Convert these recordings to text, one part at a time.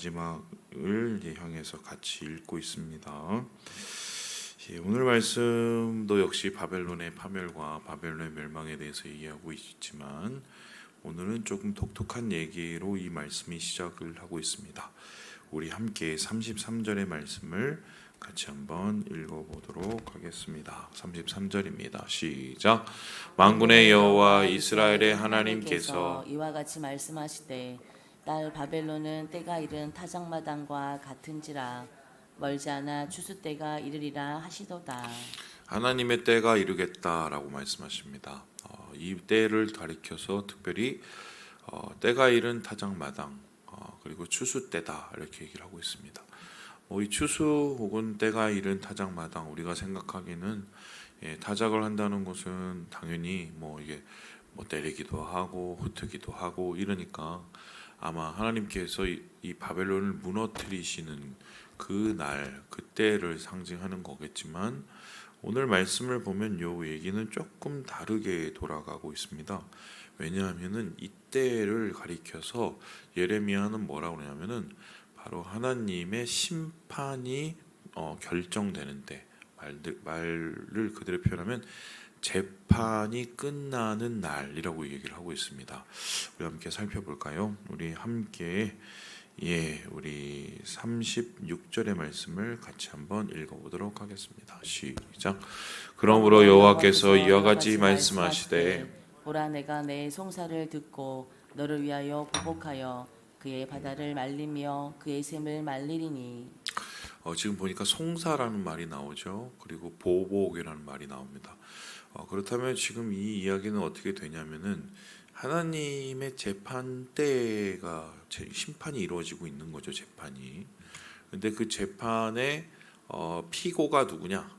마지막을 향해서 같이 읽고 있습니다. 오늘 말씀도 역시 바벨론의 파멸과 바벨론의 멸망에 대해서 얘기하고 있지만 오늘은 조금 독특한 얘기로 이 말씀이 시작을 하고 있습니다. 우리 함께 33절의 말씀을 같이 한번 읽어보도록 하겠습니다. 33절입니다. 시작. 만군의 여호와 이스라엘의 하나님께서 이와 같이 말씀하시되 딸 바벨론은 때가 이른 타작마당과 같은지라 멀지 않아 추수 때가 이르리라 하시도다. 하나님의 때가 이르겠다라고 말씀하십니다. 이 때를 가리켜서 특별히 때가 이른 타작마당 그리고 추수 때다 이렇게 얘기를 하고 있습니다. 이 추수 혹은 때가 이른 타작마당 우리가 생각하기는 타작을 한다는 것은 당연히 이게 때리기도 하고 흩트기도 하고 이러니까 아마 하나님께서 이 바벨론을 무너뜨리시는 그 날 그때를 상징하는 거겠지만 오늘 말씀을 보면 요 얘기는 조금 다르게 돌아가고 있습니다. 왜냐하면은 이때를 가리켜서 예레미야는 뭐라고 그러냐면은 바로 하나님의 심판이 결정되는 때 말을 그대로 표현하면 재판이 끝나는 날이라고 얘기를 하고 있습니다. 우리 함께 살펴볼까요? 우리 함께 우리 36절의 말씀을 같이 한번 읽어보도록 하겠습니다. 시작. 그러므로 여호와께서 이와 같이 말씀하시되 보라 내가 내 송사를 듣고 너를 위하여 보복하여 그의 바다를 말리며 그의 샘을 말리리니. 지금 보니까 송사라는 말이 나오죠. 그리고 보복이라는 말이 나옵니다. 그렇다면 지금 이 이야기는 어떻게 되냐면은 하나님의 재판 때가 심판이 이루어지고 있는 거죠. 재판이. 근데 그 재판의 피고가 누구냐?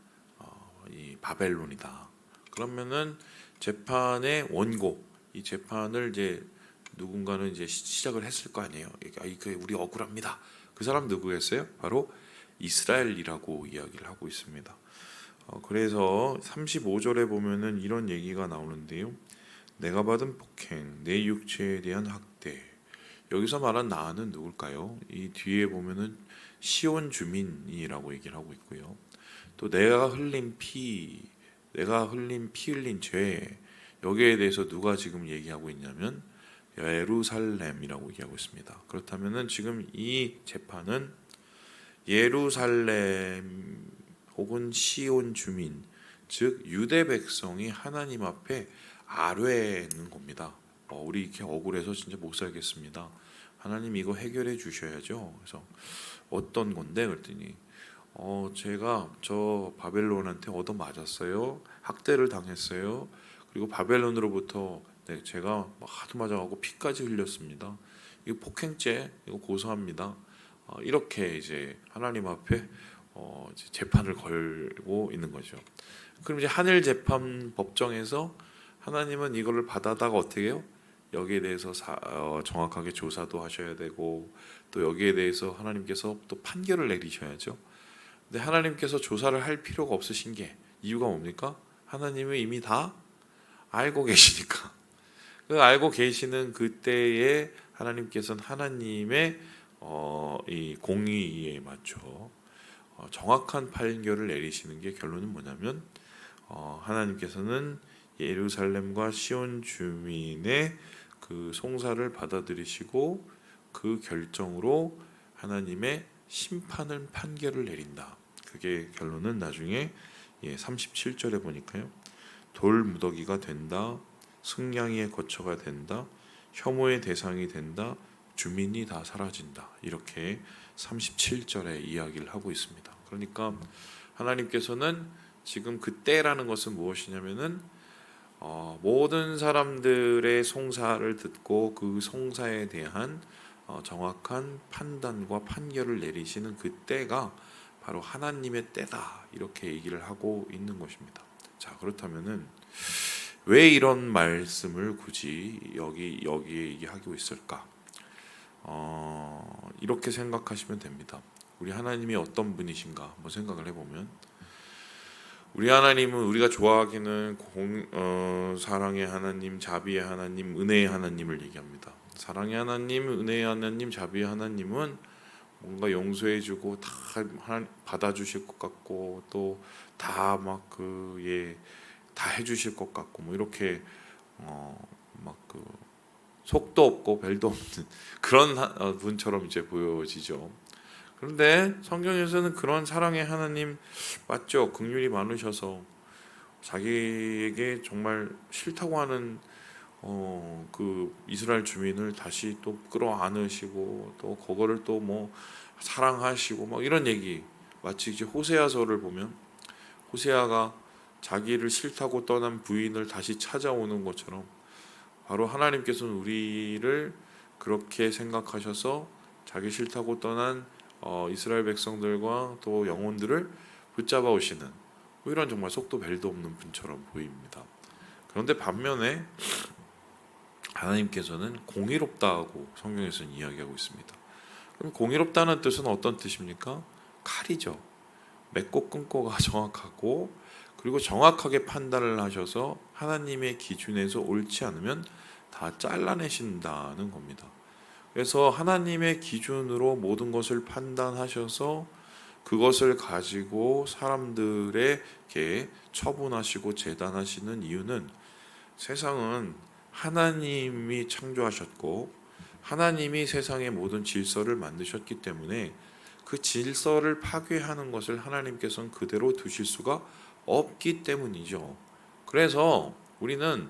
이 바벨론이다. 그러면은 재판의 원고, 이 재판을 이제 누군가는 이제 시작을 했을 거 아니에요. 이게 우리 억울합니다. 그 사람 누구였어요? 바로 이스라엘이라고 이야기를 하고 있습니다. 그래서 35절에 보면은 이런 얘기가 나오는데요. 내가 받은 폭행, 내 육체에 대한 학대. 여기서 말한 나는 누굴까요? 이 뒤에 보면은 시온 주민이라고 얘기를 하고 있고요. 또 내가 흘린 피 흘린 죄. 여기에 대해서 누가 지금 얘기하고 있냐면 예루살렘이라고 얘기하고 있습니다. 그렇다면은 지금 이 재판은 예루살렘 혹은 시온 주민, 즉 유대 백성이 하나님 앞에 아뢰는 겁니다. 우리 이렇게 억울해서 진짜 못 살겠습니다. 하나님 이거 해결해 주셔야죠. 그래서 어떤 건데 그랬더니 제가 저 바벨론한테 얻어 맞았어요. 학대를 당했어요. 그리고 바벨론으로부터 제가 하도 맞아가고 피까지 흘렸습니다. 이거 폭행죄, 이거 고소합니다. 이렇게 이제 하나님 앞에 재판을 걸고 있는 거죠. 그럼 이제 하늘 재판 법정에서 하나님은 이거를 받아다가 어떻게 해요? 여기에 대해서 정확하게 조사도 하셔야 되고 또 여기에 대해서 하나님께서 또 판결을 내리셔야죠. 근데 하나님께서 조사를 할 필요가 없으신 게 이유가 뭡니까? 하나님은 이미 다 알고 계시니까. 그 알고 계시는 그때에 하나님께서는 하나님의 이 공의에 맞춰 정확한 판결을 내리시는 게 결론은 뭐냐면 하나님께서는 예루살렘과 시온 주민의 그 송사를 받아들이시고 그 결정으로 하나님의 심판을 판결을 내린다. 그게 결론은 나중에 37절에 보니까요. 돌 무더기가 된다. 승냥이의 거처가 된다. 혐오의 대상이 된다. 주민이 다 사라진다. 이렇게 37절에 이야기를 하고 있습니다. 그러니까 하나님께서는 지금 그때라는 것은 무엇이냐면은 모든 사람들의 송사를 듣고 그 송사에 대한 정확한 판단과 판결을 내리시는 그때가 바로 하나님의 때다. 이렇게 얘기를 하고 있는 것입니다. 자, 그렇다면은 왜 이런 말씀을 굳이 여기에 얘기하고 있을까? 이렇게 생각하시면 됩니다. 우리 하나님이 어떤 분이신가 한번 생각을 해보면 우리 하나님은 우리가 좋아하기는 사랑의 하나님, 자비의 하나님, 은혜의 하나님을 얘기합니다. 사랑의 하나님, 은혜의 하나님, 자비의 하나님은 뭔가 용서해주고 다 받아주실 것 같고 또 다 막 다 해주실 것 같고 뭐 이렇게 막 속도 없고 벨도 없는 그런 분처럼 이제 보여지죠. 그런데 성경에서는 그런 사랑의 하나님 맞죠? 긍휼이 많으셔서 자기에게 정말 싫다고 하는 그 이스라엘 주민을 다시 또 끌어안으시고 또 그거를 또 뭐 사랑하시고 막 이런 얘기, 마치 이제 호세아서를 보면 호세아가 자기를 싫다고 떠난 부인을 다시 찾아오는 것처럼 바로 하나님께서는 우리를 그렇게 생각하셔서 자기 싫다고 떠난 이스라엘 백성들과 또 영혼들을 붙잡아 오시는 뭐 이런 정말 속도 벨도 없는 분처럼 보입니다. 그런데 반면에 하나님께서는 공의롭다고 성경에서는 이야기하고 있습니다. 그럼 공의롭다는 뜻은 어떤 뜻입니까? 칼이죠. 맺고 끊고가 정확하고 그리고 정확하게 판단을 하셔서 하나님의 기준에서 옳지 않으면 다 잘라내신다는 겁니다. 그래서 하나님의 기준으로 모든 것을 판단하셔서 그것을 가지고 사람들에게 처분하시고 재단하시는 이유는 세상은 하나님이 창조하셨고 하나님이 세상의 모든 질서를 만드셨기 때문에 그 질서를 파괴하는 것을 하나님께서는 그대로 두실 수가 없기 때문이죠. 그래서 우리는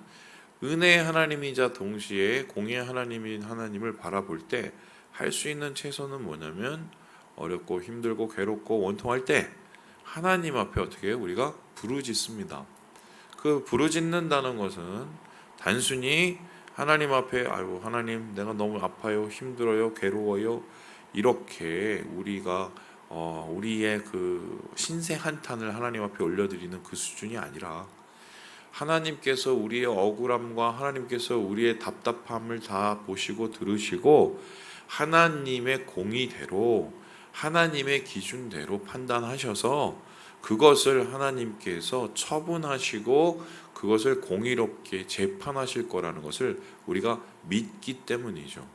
은혜의 하나님이자 동시에 공의의 하나님인 하나님을 바라볼 때 할 수 있는 최선은 뭐냐면 어렵고 힘들고 괴롭고 원통할 때 하나님 앞에 어떻게 해요? 우리가 부르짖습니다. 그 부르짖는다는 것은 단순히 하나님 앞에 아이고 하나님 내가 너무 아파요, 힘들어요, 괴로워요 이렇게 우리가 우리의 그 신세 한탄을 하나님 앞에 올려드리는 그 수준이 아니라 하나님께서 우리의 억울함과 하나님께서 우리의 답답함을 다 보시고 들으시고 하나님의 공의대로 하나님의 기준대로 판단하셔서 그것을 하나님께서 처분하시고 그것을 공의롭게 재판하실 거라는 것을 우리가 믿기 때문이죠.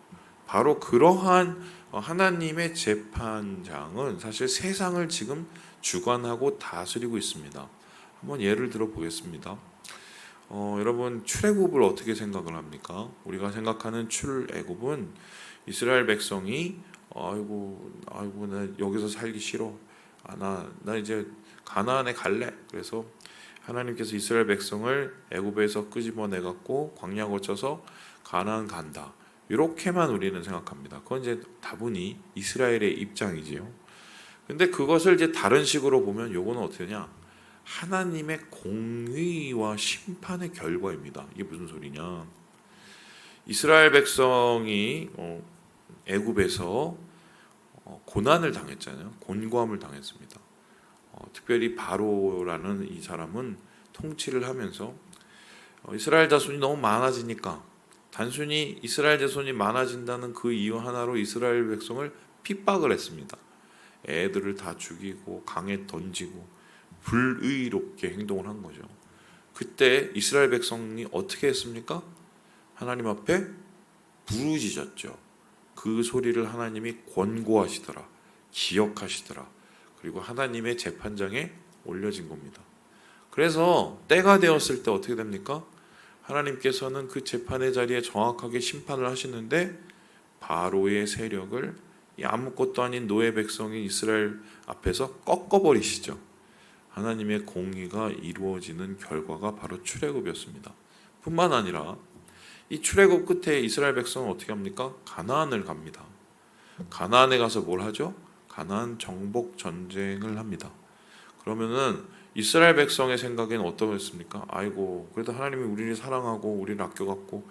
바로 그러한 하나님의 재판장은 사실 세상을 지금 주관하고 다스리고 있습니다. 한번 예를 들어 보겠습니다. 여러분 출애굽을 어떻게 생각을 합니까? 우리가 생각하는 출애굽은 이스라엘 백성이 아이고 나 여기서 살기 싫어. 나 이제 가나안에 갈래. 그래서 하나님께서 이스라엘 백성을 애굽에서 끄집어내 갖고 광야 거쳐서 가나안 간다. 이렇게만 우리는 생각합니다. 그건 이제 다분히 이스라엘의 입장이지요. 근데 그것을 이제 다른 식으로 보면 요거는 어떻게 되냐? 하나님의 공의와 심판의 결과입니다. 이게 무슨 소리냐? 이스라엘 백성이 애굽에서 고난을 당했잖아요. 곤고함을 당했습니다. 특별히 바로라는 이 사람은 통치를 하면서 이스라엘 자손이 너무 많아지니까 단순히 이스라엘 자손이 많아진다는 그 이유 하나로 이스라엘 백성을 핍박을 했습니다. 애들을 다 죽이고 강에 던지고 불의롭게 행동을 한 거죠. 그때 이스라엘 백성이 어떻게 했습니까? 하나님 앞에 부르짖었죠. 그 소리를 하나님이 권고하시더라, 기억하시더라. 그리고 하나님의 재판장에 올려진 겁니다. 그래서 때가 되었을 때 어떻게 됩니까? 하나님께서는 그 재판의 자리에 정확하게 심판을 하시는데 바로의 세력을 이 아무것도 아닌 노예 백성인 이스라엘 앞에서 꺾어버리시죠. 하나님의 공의가 이루어지는 결과가 바로 출애굽이었습니다. 뿐만 아니라 이 출애굽 끝에 이스라엘 백성은 어떻게 합니까? 가나안을 갑니다. 가나안에 가서 뭘 하죠? 가나안 정복 전쟁을 합니다. 그러면은 이스라엘 백성의 생각에는 어떠했습니까? 아이고 그래도 하나님이 우리를 사랑하고 우리를 아껴갖고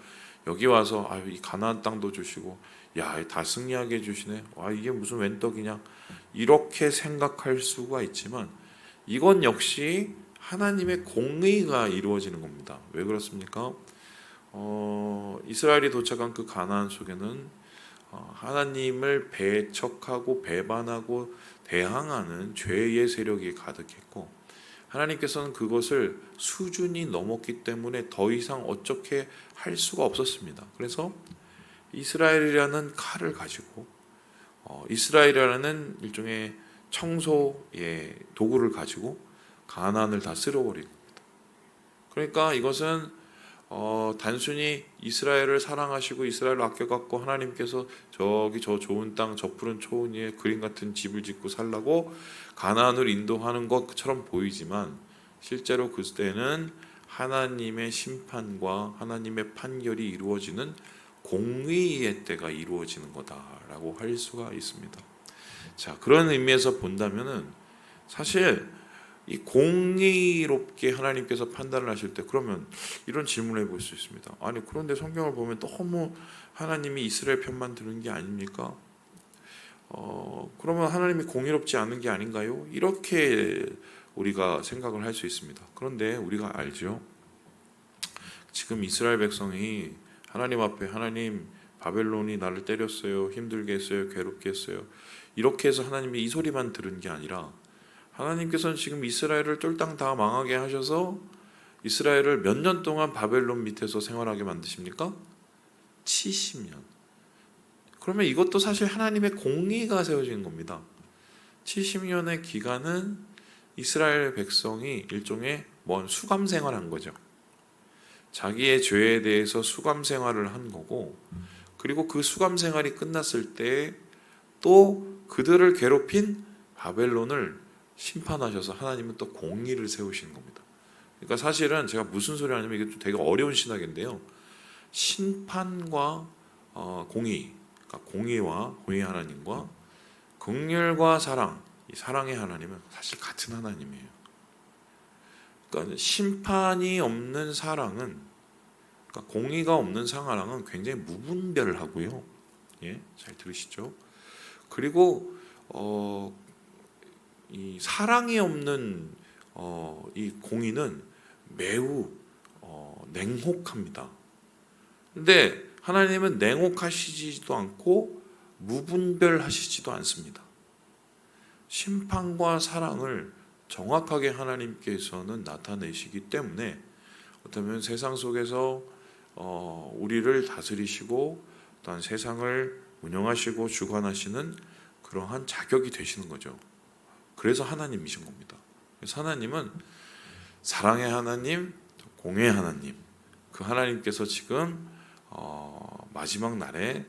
여기 와서 아유 이 가나안 땅도 주시고 야 다 승리하게 해주시네. 와 이게 무슨 웬 떡이냐? 이렇게 생각할 수가 있지만 이건 역시 하나님의 공의가 이루어지는 겁니다. 왜 그렇습니까? 이스라엘이 도착한 그 가나안 속에는 하나님을 배척하고 배반하고 대항하는 죄의 세력이 가득했고 하나님께서는 그것을 수준이 넘었기 때문에 더 이상 어떻게 할 수가 없었습니다. 그래서 이스라엘이라는 칼을 가지고 이스라엘이라는 일종의 청소의 도구를 가지고 가나안을 다 쓸어버리고, 그러니까 이것은 단순히 이스라엘을 사랑하시고 이스라엘을 아껴갖고 하나님께서 저기 저 좋은 땅 저 푸른 초원 위에 그림 같은 집을 짓고 살라고 가나안을 인도하는 것처럼 보이지만, 실제로 그때는 하나님의 심판과 하나님의 판결이 이루어지는 공의의 때가 이루어지는 거다라고 할 수가 있습니다. 자, 그런 의미에서 본다면은 사실 이 공의롭게 하나님께서 판단을 하실 때, 그러면 이런 질문을 해볼 수 있습니다. 아니, 그런데 성경을 보면 너무 하나님이 이스라엘 편만 드는 게 아닙니까? 그러면 하나님이 공의롭지 않은 게 아닌가요? 이렇게 우리가 생각을 할 수 있습니다. 그런데 우리가 알죠. 지금 이스라엘 백성이 하나님 앞에, 하나님 바벨론이 나를 때렸어요, 힘들게 했어요, 괴롭게 했어요, 이렇게 해서 하나님이 이 소리만 들은 게 아니라, 하나님께서는 지금 이스라엘을 쫄딱 다 망하게 하셔서 이스라엘을 몇 년 동안 바벨론 밑에서 생활하게 만드십니까? 70년. 그러면 이것도 사실 하나님의 공의가 세워진 겁니다. 70년의 기간은 이스라엘 백성이 일종의 수감 생활한 거죠. 자기의 죄에 대해서 수감 생활을 한 거고, 그리고 그 수감 생활이 끝났을 때 또 그들을 괴롭힌 바벨론을 심판하셔서 하나님은 또 공의를 세우시는 겁니다. 그러니까 사실은 제가 무슨 소리 하냐면, 이게 좀 되게 어려운 신학인데요. 심판과 공의, 그러니까 공의 하나님과 긍휼과 사랑, 이 사랑의 하나님은 사실 같은 하나님이에요. 그러니까 심판이 없는 사랑은, 그러니까 공의가 없는 사랑은 굉장히 무분별하고요. 예, 잘 들으시죠? 그리고 이 사랑이 없는 이 공의는 매우 냉혹합니다. 근데 하나님은 냉혹하시지도 않고 무분별하시지도 않습니다. 심판과 사랑을 정확하게 하나님께서는 나타내시기 때문에, 어쩌면 세상 속에서 우리를 다스리시고 또한 세상을 운영하시고 주관하시는 그러한 자격이 되시는 거죠. 그래서 하나님이신 겁니다. 그래서 하나님은 사랑의 하나님, 공의의 하나님, 그 하나님께서 지금 마지막 날에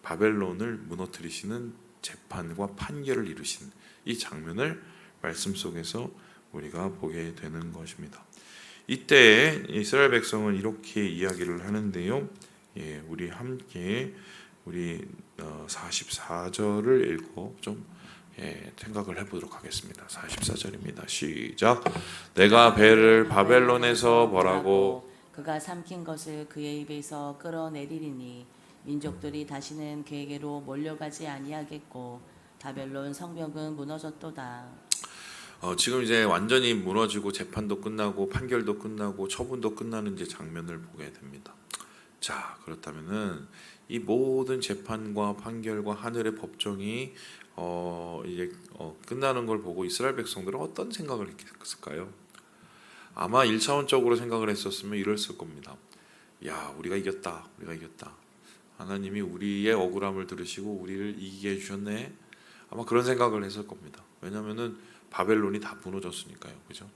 바벨론을 무너뜨리시는 재판과 판결을 이루신 이 장면을 말씀 속에서 우리가 보게 되는 것입니다. 이때 이스라엘 백성은 이렇게 이야기를 하는데요. 예, 우리 함께 우리 44절을 읽고 좀 생각을 해보도록 하겠습니다. 44절입니다. 시작. 내가 배를 바벨론에서 벌하고 그가 삼킨 것을 그의 입에서 끌어내리리니 민족들이 다시는 그에게로 몰려가지 아니하겠고 바벨론 성벽은 무너졌도다. 지금 이제 완전히 무너지고 재판도 끝나고 판결도 끝나고 처분도 끝나는 이제 장면을 보게 됩니다. 자, 그렇다면은 이 모든 재판과 판결과 하늘의 법정이 이제 끝나는 걸 보고 이스라엘 백성들은 어떤 생각을 했을까요? 아마 1차원적으로 생각을 했었으면 이랬을 겁니다. 야, 우리가 이겼다. 우리가 이겼다. 하나님이 우리의 억울함을 들으시고 우리를 이기게 해주셨네. 아마 그런 생각을 했을 겁니다. 왜냐하면은 바벨론이 다 무너졌으니까요. 그죠?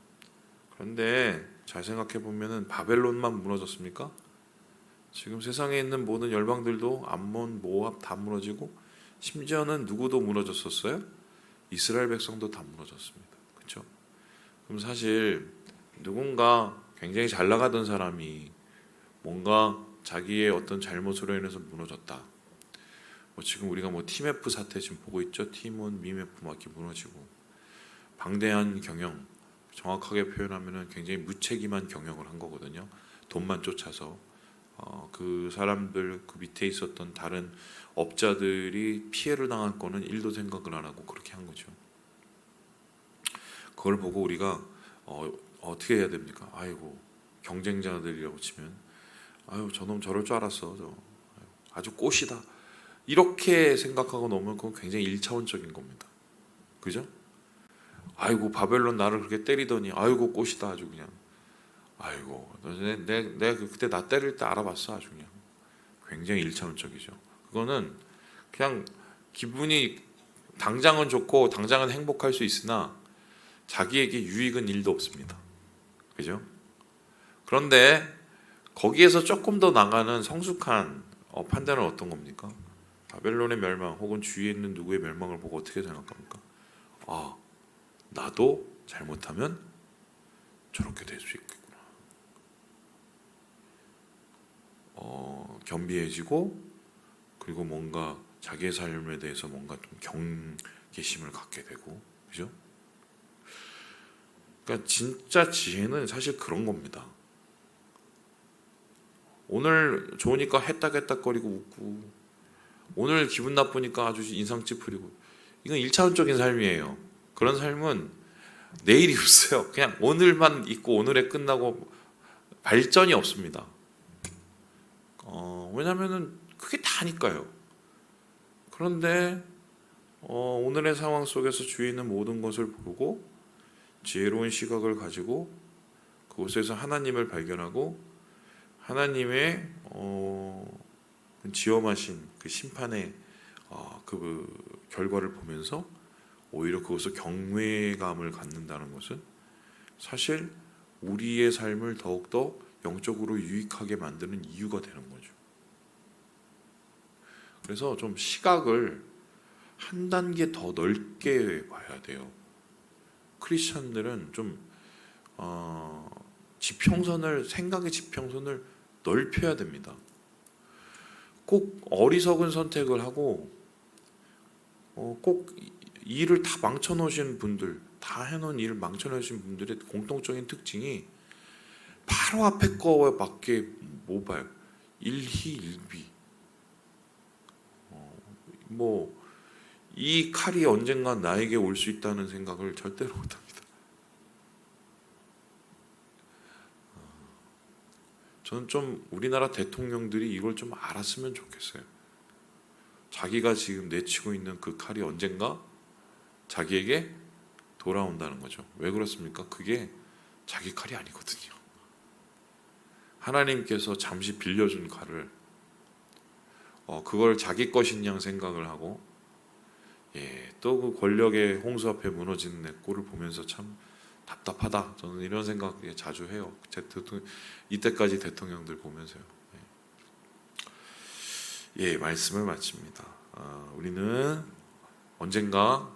그런데 잘 생각해 보면은 바벨론만 무너졌습니까? 지금 세상에 있는 모든 열방들도 암몬, 모압 다 무너지고, 심지어는 누구도 무너졌었어요? 이스라엘 백성도 다 무너졌습니다. 그렇죠? 그럼 사실 누군가 굉장히 잘 나가던 사람이 뭔가 자기의 어떤 잘못으로 인해서 무너졌다. 지금 우리가 TMF 사태 지금 보고 있죠. 티몬, 미메프 막 이렇게 무너지고, 방대한 경영, 정확하게 표현하면은 굉장히 무책임한 경영을 한 거거든요. 돈만 쫓아서 그 사람들 그 밑에 있었던 다른 업자들이 피해를 당할 거는 일도 생각을 안 하고 그렇게 한 거죠. 그걸 보고 우리가 어떻게 해야 됩니까? 아이고, 경쟁자들이라고 치면 아유, 저놈 저럴 줄 알았어. 아주 꽃이다. 이렇게 생각하고 넘으면 그건 굉장히 1차원적인 겁니다. 그죠? 아이고, 바벨론 나를 그렇게 때리더니 아이고, 꽃이다. 아주 그냥. 아이고, 내가 그때 나 때릴 때 알아봤어. 아주 그냥. 굉장히 1차원적이죠. 그거는 그냥 기분이 당장은 좋고 당장은 행복할 수 있으나 자기에게 유익은 일도 없습니다. 그죠? 그런데 거기에서 조금 더 나가는 성숙한 판단은 어떤 겁니까? 바벨론의 멸망 혹은 주위에 있는 누구의 멸망을 보고 어떻게 생각합니까? 아, 나도 잘못하면 저렇게 될 수 있겠구나. 겸비해지고 그리고 뭔가 자기의 삶에 대해서 뭔가 좀 경계심을 갖게 되고, 그죠? 그러니까 진짜 지혜는 사실 그런 겁니다. 오늘 좋으니까 해딱해딱거리고 웃고, 오늘 기분 나쁘니까 아주 인상 찌푸리고, 이건 1차원적인 삶이에요. 그런 삶은 내일이 없어요. 그냥 오늘만 있고 오늘에 끝나고 발전이 없습니다. 왜냐하면은 그게 다니까요. 그런데 오늘의 상황 속에서 주위에 있는 모든 것을 보고 지혜로운 시각을 가지고 그곳에서 하나님을 발견하고 하나님의 지엄하신 그 심판의 그 결과를 보면서 오히려 그것을 경외감을 갖는다는 것은 사실 우리의 삶을 더욱더 영적으로 유익하게 만드는 이유가 되는 거죠. 그래서 좀 시각을 한 단계 더 넓게 봐야 돼요. 크리스천들은 좀 지평선을, 생각의 지평선을 넓혀야 됩니다. 꼭 어리석은 선택을 하고 꼭 일을 다 망쳐놓으신 분들, 다 해놓은 일을 망쳐놓으신 분들의 공통적인 특징이 바로 앞에 거밖에 못 봐요. 일희일비. 이 칼이 언젠가 나에게 올 수 있다는 생각을 절대로 못합니다. 저는 좀 우리나라 대통령들이 이걸 좀 알았으면 좋겠어요. 자기가 지금 내치고 있는 그 칼이 언젠가 자기에게 돌아온다는 거죠. 왜 그렇습니까? 그게 자기 칼이 아니거든요. 하나님께서 잠시 빌려준 칼을 그걸 자기 것인 양 생각을 하고 또 그 권력의 홍수 앞에 무너지는 내 꼴을 보면서 참 답답하다. 저는 이런 생각 자주 해요. 이때까지 대통령들 보면서요. 말씀을 마칩니다. 우리는 언젠가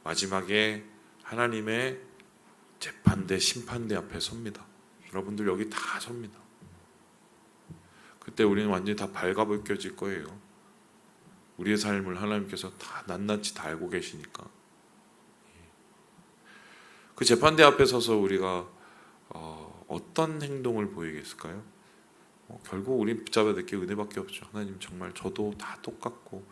마지막에 하나님의 재판대, 심판대 앞에 섭니다. 여러분들 여기 다 섭니다. 그때 우리는 완전히 다 발가벗겨질 거예요. 우리의 삶을 하나님께서 다 낱낱이 다 알고 계시니까. 그 재판대 앞에 서서 우리가 어떤 행동을 보이겠을까요? 결국 우린 붙잡아야 될 게 은혜밖에 없죠. 하나님, 정말 저도 다 똑같고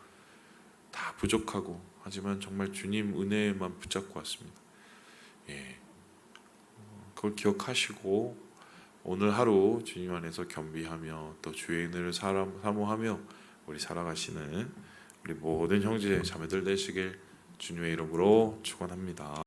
다 부족하고 하지만 정말 주님 은혜만 붙잡고 왔습니다. 그걸 기억하시고 오늘 하루 주님 안에서 겸비하며 또 주의 은혜를 사모하며 우리 살아가시는 우리 모든 형제 자매들 되시길 주님의 이름으로 축원합니다.